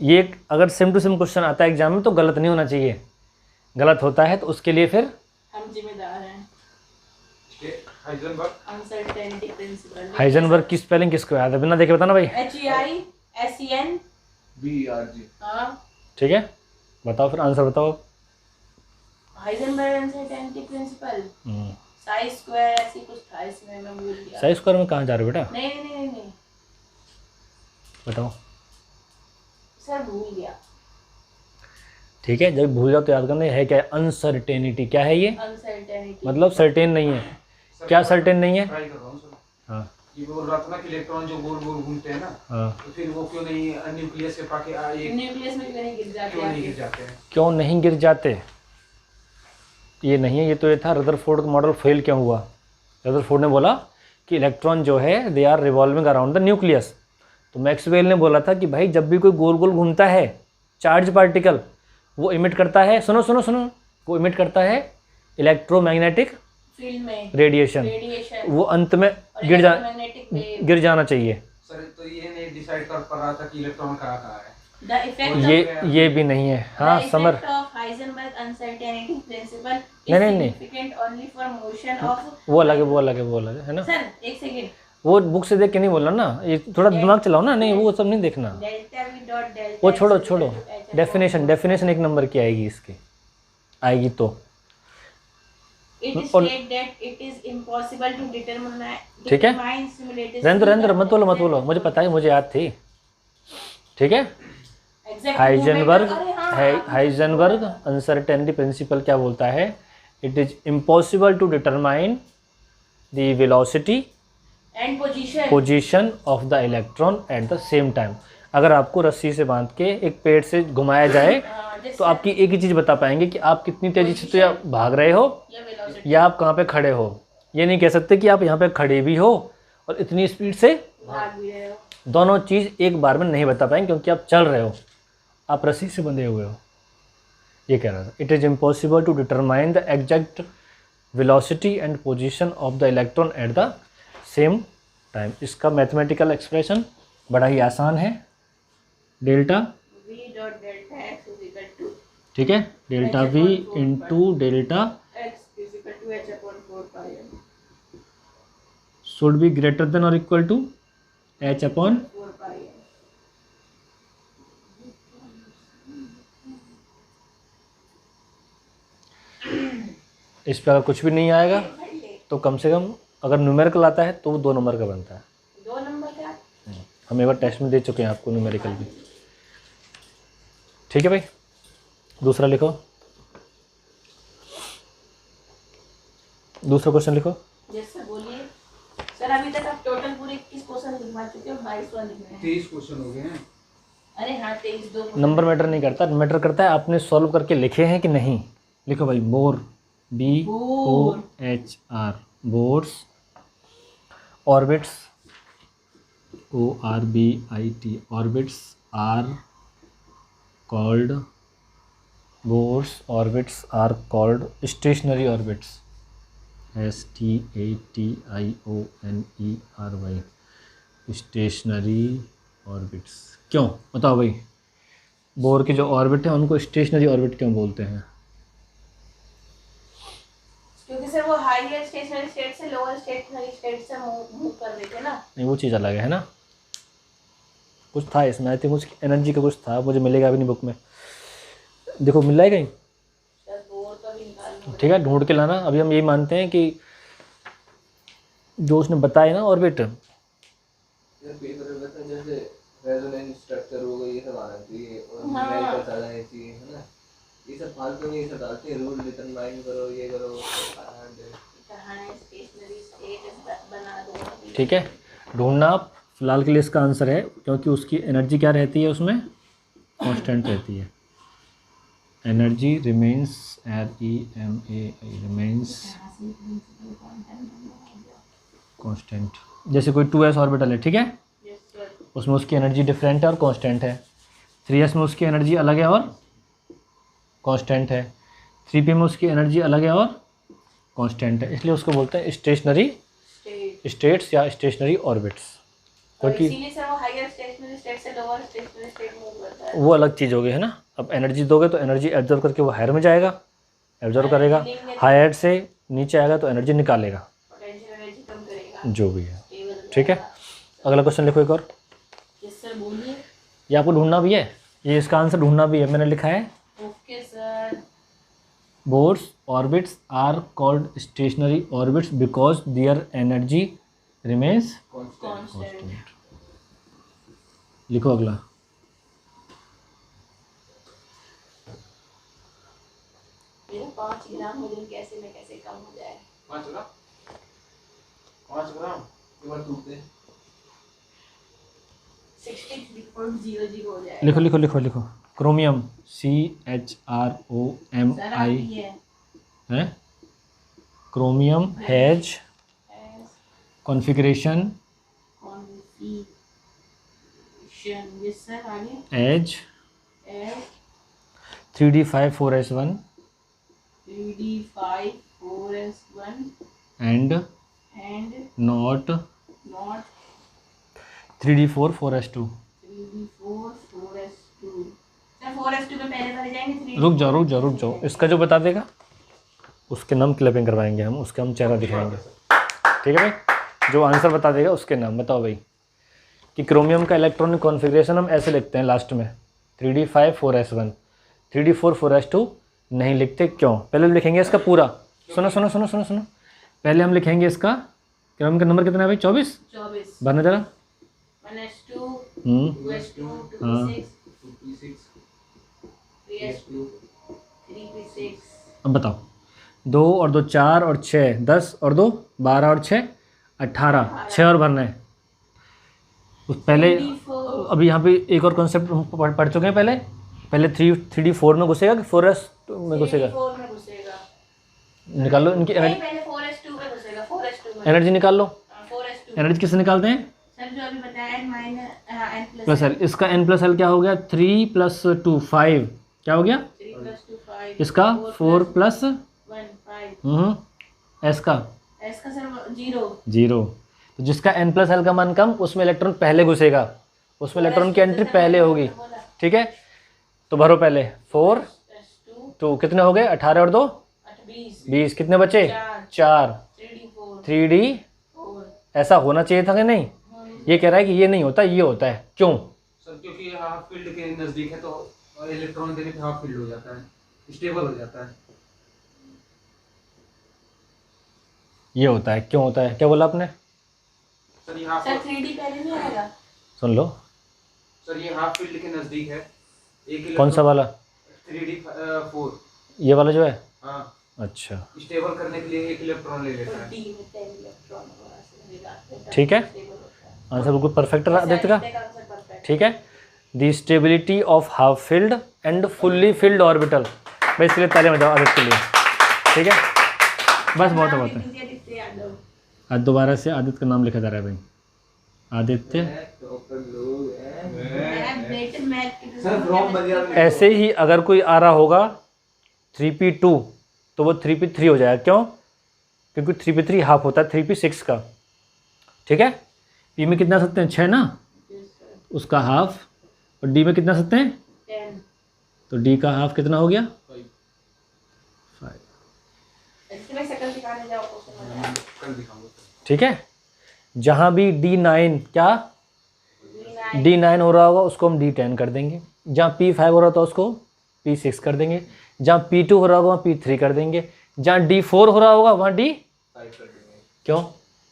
ये अगर same to same question आता है एग्जाम में तो गलत नहीं होना चाहिए, गलत होता है तो उसके लिए फिर हम जिम्मेदार हैं। Uncertainty principle. हाइजेनबर्ग की स्पेलिंग किसको याद है, बिना देखे बताना भाई। HEISENBERG। हाँ ठीक है, बताओ फिर आंसर बताओ। Heisenberg uncertainty principle, Sai square ऐसी कुछ था इसमें, मैं भूल गया। साई स्क्वायर में कहाँ जा रहे हो बेटा, नहीं बताओ। सर भूल गया। ठीक है, जब भूल जाओ तो याद करना, ये है क्या, अनसर्टेनिटी। क्या है ये, अनसर्टेनिटी मतलब सर्टेन नहीं है। क्या सर्टेन नहीं है। ट्राई कर रहा हूँ सर। हाँ ये बोल रहा था ना कि इलेक्ट्रॉन जो गोल गोल घूमते हैं ना, हाँ, तो फिर वो क्यों नहीं न्यूक्लियस के पाके न्यूक्लियस में क्यों नहीं गिर जाते क्यों नहीं आगे? गिर जाते हैं? क्यों नहीं गिर जाते, ये नहीं है। ये तो ये था रदरफोर्ड का मॉडल फेल क्यों हुआ। रदरफोर्ड ने बोला कि इलेक्ट्रॉन जो है they are revolving around the nucleus. तो मैक्सवेल ने बोला था कि भाई जब भी कोई गोल गोल घूमता है चार्ज पार्टिकल, वो इमिट करता है, सुनो सुनो सुनो, वो इमिट करता है इलेक्ट्रोमैग्नेटिक फील्ड में रेडिएशन। वो अंत में गिर जाना चाहिए। सर तो ये नहीं डिसाइड कर पा रहा था कि इलेक्ट्रॉन कहाँ है। ये भी नहीं है। हाँ समर, हाइजेनबर्ग अनसर्टेनिटी प्रिंसिपल नहीं ओनली फॉर मोशन ऑफ। वो अलग है, वो अलग है, वो अलग है ना। सर एक सेकंड, वो बुक से देख के नहीं बोलना ना, ये थोड़ा दिमाग चलाओ ना। नहीं वो सब नहीं देखना, डेल्टा वी डॉट डेल्टा वो छोड़ो। डेफिनेशन एक नंबर की आएगी इसकी, आएगी तो। It is said that it is impossible to determine ठीक है, simultaneously रहने मत बोलो, मुझे पता है, मुझे याद थी। ठीक है, हाइजेनबर्ग अनसर्टेनिटी प्रिंसिपल क्या बोलता है, it is impossible to determine the velocity and position of the electron at the same time. अगर आपको रस्सी से बांध के एक पेड़ से घुमाया जाए तो आपकी एक ही चीज़ बता पाएंगे कि आप कितनी तेज़ी से तो या भाग रहे हो या आप कहाँ पे खड़े हो। ये नहीं कह सकते कि आप यहाँ पे खड़े भी हो और इतनी स्पीड से भाग भी रहे हो। दोनों चीज़ एक बार में नहीं बता पाएंगे क्योंकि आप चल रहे हो, आप रस्सी से बंधे हुए हो। ये कह रहा था, it is impossible to determine the exact velocity and position of the electron at the same time. इसका मैथमेटिकल एक्सप्रेशन बड़ा ही आसान है, delta v dot delta x is equal to, ठीक है, delta v into delta x is equal to h upon 4 pi m should be greater than और equal to h upon 4 pi m। इस पर अगर कुछ भी नहीं आएगा तो कम से कम अगर न्यूमेरिकल आता है तो वो 2 नंबर का बनता है। 2 नंबर का हम एक बार टेस्ट में दे चुके हैं आपको न्यूमेरिकल भी। ठीक है भाई, दूसरा लिखो, दूसरा क्वेश्चन लिखो। यस सर बोलिए। सर अभी तक आप टोटल पूरे 21 क्वेश्चन लिखवा चुके हो, 22वां लिखना है। 23 क्वेश्चन हो गए हैं। अरे हाँ 23 2 नंबर मैटर नहीं करता, मैटर करता है आपने सॉल्व करके लिखे हैं कि नहीं। लिखो भाई, Bohr BOHR Bohr's, orbits ORBIT orbits are called Bohr's, orbits are called stationary orbits STATIONERY stationary orbits. क्यों बताओ भाई, बोर की जो ऑर्बिट है उनको स्टेशनरी ऑर्बिट क्यों बोलते हैं? क्योंकि सर वो हाईयर स्टेशनरी स्टेट से लोअर स्टेशनरी स्टेट से मूव कर रहे थे ना। नहीं वो चीज़ अलग है ना, कुछ था इसमें, आई थिंक कुछ एनर्जी का कुछ था, मुझे मिलेगा भी नहीं बुक में। देखो मिल जाएगा ही, सर बोर का भी निकाल। ठीक है, ढूंढ के लाना। अभी हम यही मानते हैं कि जो उसने बताया ना ऑर्बिट, जैसे रेजोनेंस स्ट्रक्चर हो गई, ये सब आना चाहिए और न्यूमेरिकल आना चाहिए, है ना। ये सब फालतू में ये सब डालते हैं, रूल डिटरमाइन करो, ये करो, स्टेशनरी स्टेट बना दो। ठीक है, ढूंढना आप। फिलहाल के लिए इसका आंसर है, क्योंकि उसकी एनर्जी क्या रहती है, उसमें कांस्टेंट रहती है। Energy remains remains constant. जैसे कोई 2s ऑर्बिटल है, ठीक है, उसमें उसकी एनर्जी डिफरेंट है और कांस्टेंट है। 3s में उसकी एनर्जी अलग है और कांस्टेंट है। 3p में उसकी एनर्जी अलग है और कांस्टेंट है, इसलिए उसको बोलते हैं स्टेशनरी स्टेट्स या स्टेशनरी ऑर्बिट्स। और क्योंकि इसीलिए सर वो हायर स्टेशनरी स्टेट से लोअर स्टेशनरी स्टेट मूव करता है। वो अलग चीज़ होगी, है ना। अब एनर्जी दोगे तो एनर्जी एब्जॉर्व करके वो हायर में जाएगा, एब्जॉर्व करेगा, हायर से नीचे आएगा तो एनर्जी निकालेगा, पोटेंशियल एनर्जी कम करेगा, जो भी है। स्टेबल ठीक है, अगला क्वेश्चन लिखो एक और। यस सर बोलिए। ये आपको ढूंढना भी है, ये इसका आंसर ढूंढना भी है। मैंने लिखा है okay sir. Bohr's orbits are called stationary orbits because their energy remains constant. लिखो अगला। मेरा 5 ग्राम वजन कैसे न कैसे कम हो जाए। 5 ग्राम 5 ग्राम एक बार टूटते हैं। 63.00 हो जाए। लिखो लिखो लिखो लिखो, क्रोमियम CHROMI सर आप ये है, chromium has configuration configuration. Yes sir आगे। As as 3D54S1 3D54S1 and and not not 3D44S2। 3D4 4S2। Sir 4S2 पे पहले वाले जाएंगे 3D। रुक जाओ रुक जाओ रुक जाओ, इसका जो बता देगा उसके नाम क्लिपिंग करवाएंगे हम, उसका हम चेहरा दिखाएंगे। ठीक है भाई, जो आंसर बता देगा उसके नाम बताओ भाई। कि क्रोमियम का इलेक्ट्रॉनिक कॉन्फ़िगरेशन हम ऐसे लिखते हैं लास्ट में 3D54S1, 3D44S2 नहीं लिखते, क्यों? पहले लिखेंगे इसका पूरा, सुनो सुनो सुनो सुनो सुनो, पहले हम लिखेंगे इसका क्रोमियम का नंबर कितना है भाई? 24। 24 भरना जरा। 1S2 हम्म 2S2 हाँ। 2P6 2p6 3S2 3P6। अब बताओ, 2 और 2 4 और 6 10 और 2 12 और 6 18, 6 और भरना है। उस पहले 3D4 अभी यहाँ पे एक और कॉन्सेप्ट हम पढ़ चुके हैं। पहले 3D4 में घुसेगा कि 4S में घुसेगा? 3D4 में घुसेगा। निकाल लो इनकी नहीं पहले 4S2 में घुसेगा। 4S2 में एनर्जी निकाल लो। 4S2 एनर्जी किससे निकालते हैं? सर जो अभी बताया n प्लस एल। इसका n प्लस एल क्या हो गया? 3 + 2 5 क्या हो गया? 3 + 2 5। इसका 4 + 1 5। एस का S का सर 0। 0। तो जिसका n प्लस एल का मान कम, उसमें इलेक्ट्रॉन पहले घुसेगा, उसमें इलेक्ट्रॉन की एंट्री पहले होगी। ठीक है, तो भरो पहले 4 2 कितने हो गए? 18 और 2 20, कितने बचे? 4 3D। ऐसा होना चाहिए था कि नहीं? ये कह रहा है कि ये नहीं होता, ये होता है, क्यों? सर क्योंकि हाफ फील्ड के नजदीक है तो इलेक्ट्रॉन देने पे हाफ फील्ड हो जाता है, स्टेबल हो जाता है। ये होता है, क्यों होता है? क्या बोला आपने? सर ये हाफ सर 3D पहले नहीं आएगा। सुन लो, सर ये हाफ फील्ड के नजदीक है। एक कौन सा वाला? 3D4। ये वाला जो है? हाँ, अच्छा स्टेबल करने के लिए 1 इलेक्ट्रॉन ले लेता है। D में 10 इलेक्ट्रॉन होगा ऐसे। ठीक है, आंसर बिल्कुल परफेक्ट रहा आदित्य का। ठीक है, the stability of half filled and fully filled orbital. भाई इसके लिए तालियां बजाओ आदित्य के लिए। ठीक है, बस बहुत है। आज दोबारा से आदित्य का नाम लिखा जा रहा है भाई, आदित्य। टॉपर लोग हैं। सर फ्रॉम बलिया में ऐसे ही अगर कोई आ रहा होगा 3p2 तो वो 3p3 हो जाएगा, क्यों? क्योंकि 3p3 हाफ होता है 3p6 का। ठीक है, p में कितना सकते हैं? 6 ना, उसका हाफ। और d में कितना सकते हैं? 10। तो d का हाफ कितना हो गया? 5। इसमें शक्ल दिखाने जाओ क्वेश्चन। कल दिखाऊंगा। ठीक है, जहाँ भी D9 क्या D9 हो रहा होगा उसको हम D10 कर देंगे, जहाँ P5 हो रहा था उसको P6 कर देंगे, जहाँ P2 हो रहा होगा वहाँ P3 कर देंगे, जहाँ D4 हो रहा होगा वहाँ D। क्यों?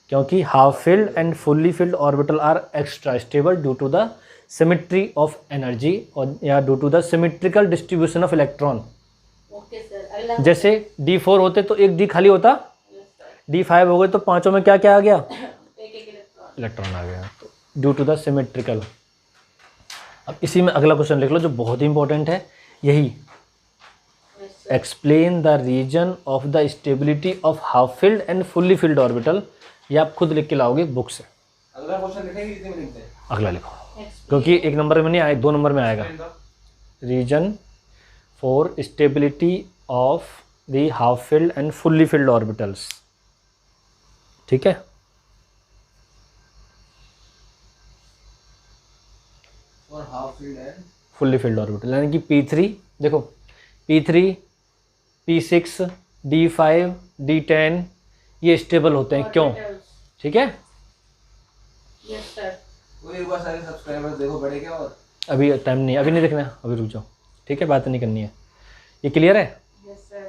क्योंकि half filled and fully filled orbital are extra stable due to the symmetry of energy और या due to the symmetrical distribution of electron. Okay sir अगला। जैसे D4 होते तो एक D खाली होता, D5 हो गए तो पांचों में क्या क्या आ गया? एक इलेक्ट्रॉन आ गया, ड्यू टू द सिमेट्रिकल। अब इसी में अगला क्वेश्चन लिख लो जो बहुत ही इंपॉर्टेंट है, यही explain the reason of the stability of half filled and fully filled orbital. ये आप खुद लिख के लाओगे बुक से। अगला क्वेश्चन लिखेंगे कितने में लिखते हैं? अगला लिखो, क्योंकि 1 नंबर में नहीं आएगा, 2 नंबर में आएगा। Reason for stability of the half filled and fully filled orbitals. ठीक है, half filled and fully filled orbital, यानी कि P3 देखो, P3 P6 D5 D10 ये स्टेबल होते हैं, क्यों? ठीक है, यस सर। वो एक बार सारे सब्सक्राइबर्स देखो बढ़े क्या। और अभी टाइम नहीं है, अभी नहीं देखना है, अभी रुक जाओ, ठीक है, बात नहीं करनी है। ये क्लियर है? Yes sir.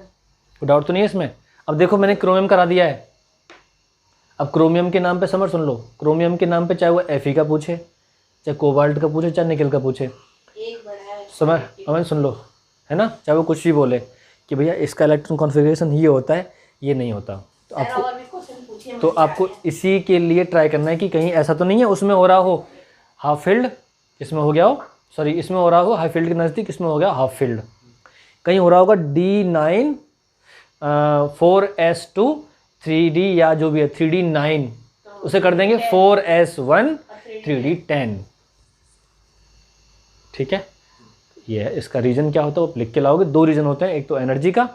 कोई डाउट तो नहीं है इसमें? अब देखो मैंने क्रोमियम करा दिया है, अब क्रोमियम के नाम पे समझ सुन लो, क्रोमियम के नाम पे चाहे वो Fe का पूछे, चाहे कोबाल्ट का पूछे, चाहे निकल का पूछे, एक बड़ा है समझ अमन सुन लो, है ना, चाहे वो कुछ भी बोले कि भैया इसका इलेक्ट्रॉन कॉन्फ़िगरेशन ये होता है, ये नहीं होता, तो सर आपको और भी क्वेश्चन पूछिए तो मुझसे आपको आगे। इसी के लिए ट्राई करना है कि कहीं ऐसा तो नहीं है उसमें हो रहा हो हाफ फील्ड, इसमें हो गया हो, सॉरी इसमें हो रहा हो हाई फील्ड के नज़दीक, इसमें हो गया हाफ फील्ड, कहीं हो रहा होगा D9 4s2 3D या जो भी है 3D9, उसे कर देंगे 4s1 3D10, ठीक है। ये है इसका रीजन क्या होता है, वो लिख के लाओगे। दो रीजन होते हैं, एक तो एनर्जी का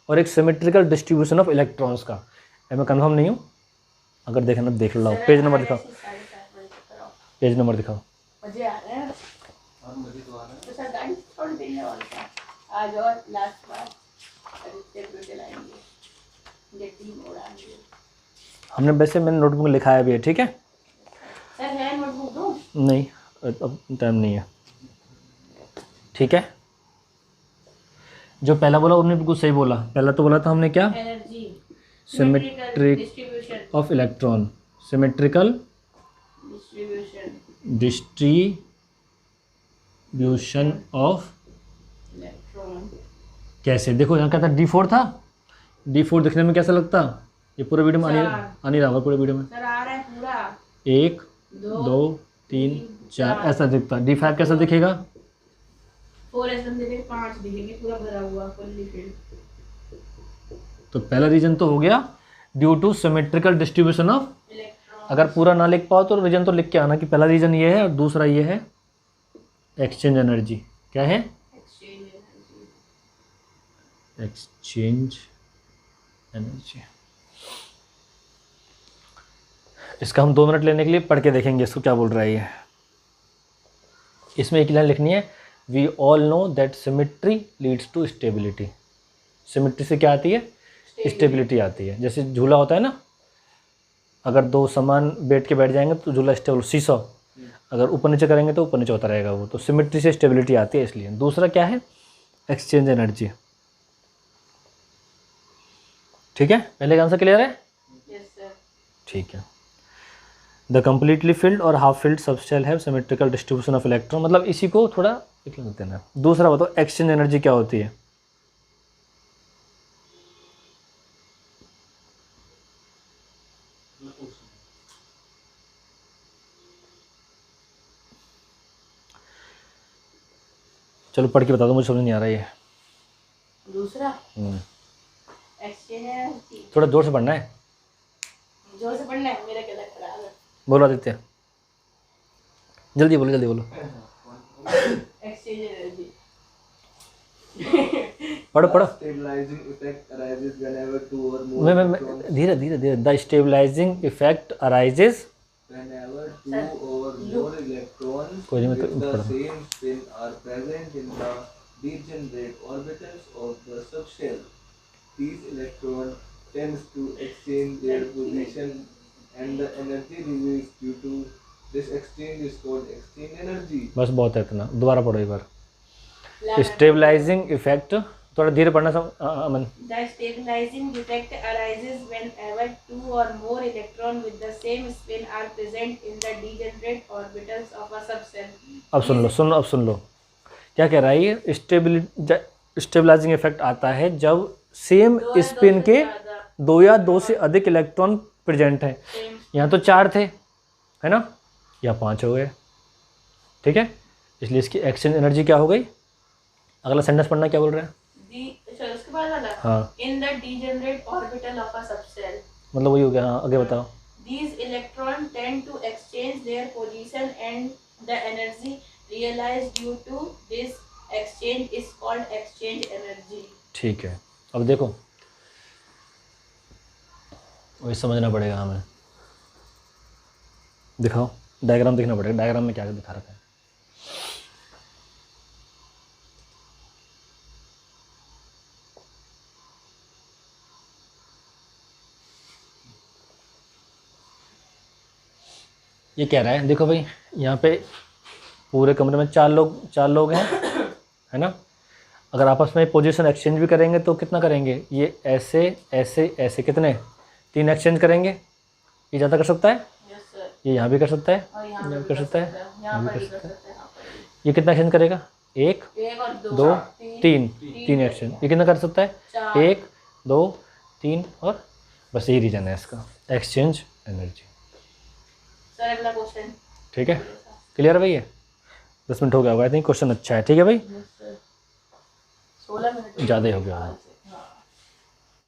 और एक सिमेट्रिकल डिस्ट्रीब्यूशन ऑफ इलेक्ट्रॉन्स का। मैं कंफर्म नहीं हूँ, अगर देखना देख लो, पेज नंबर दिखाओ, पेज नंबर दिखाओ। मजे आ रहे हैं और मुझे तो आ रहा है। तो सर गाड़ी छोड़ देंगे और क्या, आज और लास्ट बार आदित्य को चलाएंगे, गड्डी उड़ाएंगे। हमने वैसे मैंने नोटबुक में लिखाया भी है, ठीक है। सर है नोटबुक दो? नहीं अब टाइम नहीं है, ठीक है। जो पहला बोला उन्होंने बिल्कुल सही बोला, पहला तो बोला था हमने क्या, energy symmetric distribution of electron, symmetrical distribution of electron. कैसे, देखो यहाँ क्या था, D4 था, D4 दिखने में कैसा लगता, ये पूरे वीडियो में आ नहीं रहा होगा, पूरे वीडियो में सर आ रहा है पूरा, 1 2 3 4 ऐसा दिखता। D5 कैसा दिखेगा, 4 ऐसे दिखेंगे, 5 दिखेंगे, पूरा भरा हुआ फुल्ली फिल्ड। तो पहला रीजन तो हो गया due two symmetrical distribution of, electron अगर पूरा ना लिख पाओ तो रीजन तो लिख के आना कि पहला रीजन ये है और दूसरा ये है एक्सचेंज एनर्जी। क्या है, एक्सचेंज एनर्जी। Exchange energy. इसका हम 2 मिनट लेने के लिए पढ़ के देखेंगे इसको क्या बोल रहा है ये। इसमें एक लाइन लिखनी है, we all know that symmetry leads to stability. Symmetry से क्या आती है, स्टेबिलिटी आती है। जैसे झूला होता है ना, अगर दो समान बैठ के बैठ जाएंगे तो झूला स्टेबल, सीसॉ अगर ऊपर नीचे करेंगे तो ऊपर नीचे होता रहेगा वो, तो सिमेट्री से स्टेबिलिटी आती है इसलिए। दूसरा क्या है, एक्सचेंज एनर्जी, ठीक है। पहले का आंसर क्लियर है, यस सर। ठीक है। द कम्प्लीटली फिल्ड और half filled subshell have symmetrical distribution of electron, मतलब इसी को थोड़ा लिख लेते हैं। दूसरा बताओ एक्सचेंज एनर्जी क्या होती है, चलो पढ़ के बता दो, मुझे समझ नहीं आ रहा ये। दूसरा एक्सचेंज एनर्जी, थोड़ा जोर से पढ़ना है, जोर से पढ़ना है, मेरा गला खराब है। बोलो आदित्य, जल्दी बोलो जल्दी बोलो, एक्सचेंज एनर्जी पढ़ो पढ़ो। Stabilizing effect arises whenever two or more मैं electrons धीरे धीरे धीरे, the stabilizing effect arises, whenever two or more electrons कोई नहीं, मैं with तो the पढ़ same spin are present in the degenerate orbitals of the subshell. These electrons tends to exchange their position and the energy released due to this exchange is called exchange energy. बस बहुत है इतना, दोबारा पढ़ो एक बार। Stabilising effect, थोड़ा धीरे पढ़ना अमन। The stabilizing effect arises whenever two or more electrons with the same spin are present in the degenerate orbitals of a subcell. अब सुन लो सुन लो, अब सुन लो क्या कह रहा है ये। स्टेबलाइजिंग इफेक्ट आता है जब सेम स्पिन के 2 या 2 से अधिक इलेक्ट्रॉन प्रेजेंट हैं। यहाँ तो 4 थे, है ना, या 5 हो गए, ठीक है। इसलिए इसकी एक्सचेंज एनर्जी क्या हो गई। अगला सेंटेंस पढ़ना, क्या बोल रहे हैं। उसके बाद वाला, हाँ, in the degenerate orbital of a subcell, मतलब वही हो गया। हाँ आगे बताओ। these electrons tend to exchange their position and the energy realized due to this exchange is called exchange energy. ठीक है, अब देखो वही समझना पड़ेगा हमें। दिखाओ डायग्राम, देखना पड़ेगा डायग्राम में क्या दिखा रखा है। ये कह रहा है, देखो भाई यहाँ पे पूरे कमरे में चार लोग हैं, है ना। अगर आपस में पोजीशन एक्सचेंज भी करेंगे तो कितना करेंगे, ये ऐसे ऐसे ऐसे कितने 3 एक्सचेंज करेंगे। ये ज़्यादा कर सकता है, यस सर, ये यहाँ भी कर सकता है, और यहाँ यहाँ भी पे कर सकता है, यहाँ यहाँ भी पर कर भी कर सकता है। सकते हैं, यहाँ पर भी। ये कितना एक्सचेंज करेगा, 1 एक और 2 तीन 3 एक्सचेंज। ये कितना कर सकता है, 4। 1 2 3 और बस यही रीज़न है इसका, एक्सचेंज एनर्जी। सर अगला क्वेश्चन। ठीक है, क्लियर है भाई। ये 10 मिनट हो गया होगा, आई थिंक क्वेश्चन अच्छा है। ठीक है भाई, 16 मिनट ज़्यादा ही हो गया होगा।